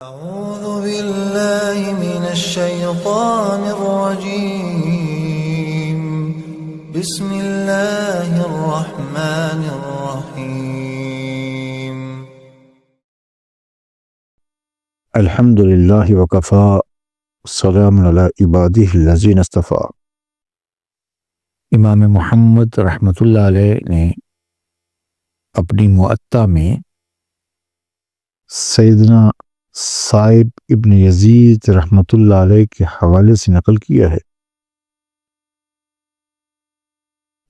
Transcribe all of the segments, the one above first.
أعوذ بالله من الشيطان الرجيم. بسم الله الرحمن الرحيم. الحمد للہ وکفا السلام علی عبادہ الذین اصطفیٰ۔ امام محمد رحمۃ اللہ علیہ نے اپنی موطا میں سیدنا صائب ابن یزید رحمۃ اللہ علیہ کے حوالے سے نقل کیا ہے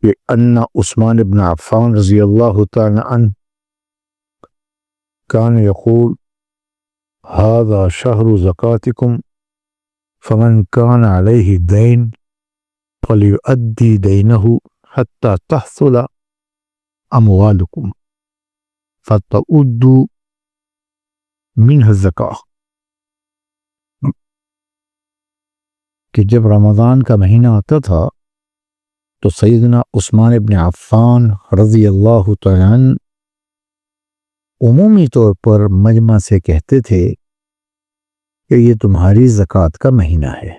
کہ ان عثمان ابن عفان رضی اللہ تعالی عنہ کان یقول هذا شهر زکاتکم فمن كان عليه دین فلیؤدی دینه حتى تحصل اموالکم فتؤدوا منہ الزکاۃ، کہ جب رمضان کا مہینہ آتا تھا تو سیدنا عثمان ابن عفان رضی اللہ تعالیٰ عنہ عمومی طور پر مجمع سے کہتے تھے کہ یہ تمہاری زکوٰۃ کا مہینہ ہے،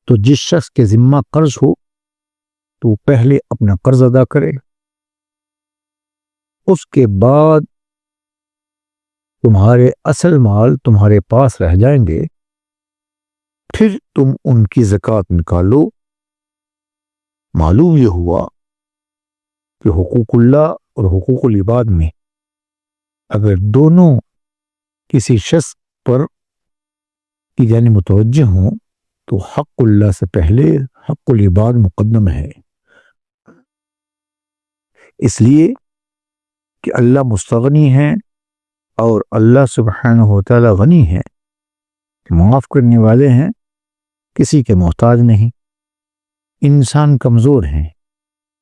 تو جس شخص کے ذمہ قرض ہو تو وہ پہلے اپنا قرض ادا کرے، اس کے بعد تمہارے اصل مال تمہارے پاس رہ جائیں گے، پھر تم ان کی زکوٰۃ نکالو۔ معلوم یہ ہوا کہ حقوق اللہ اور حقوق العباد میں اگر دونوں کسی شخص پر کی جانب متوجہ ہوں تو حق اللہ سے پہلے حق العباد مقدم ہے، اس لیے کہ اللہ مستغنی ہے اور اللہ سبحانہ و تعالی غنی ہے، معاف کرنے والے ہیں، کسی کے محتاج نہیں۔ انسان کمزور ہیں،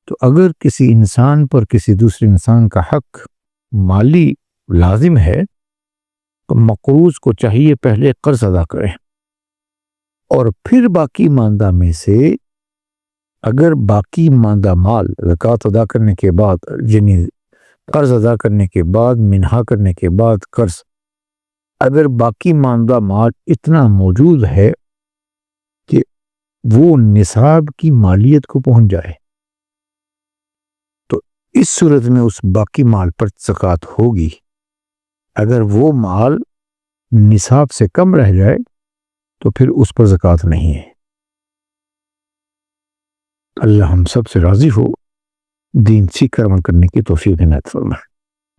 تو اگر کسی انسان پر کسی دوسرے انسان کا حق مالی لازم ہے تو مقروض کو چاہیے پہلے قرض ادا کرے، اور پھر باقی ماندہ میں سے اگر باقی ماندہ مال زکوٰۃ ادا کرنے کے بعد، یعنی قرض ادا کرنے کے بعد، منہا کرنے کے بعد قرض، اگر باقی ماندہ مال اتنا موجود ہے کہ وہ نصاب کی مالیت کو پہنچ جائے تو اس صورت میں اس باقی مال پر زکوٰۃ ہوگی۔ اگر وہ مال نصاب سے کم رہ جائے تو پھر اس پر زکوٰۃ نہیں ہے۔ اللہ ہم سب سے راضی ہو، دین سیکھ کر عمل کرنے کی توفیق عنایت فرمائے۔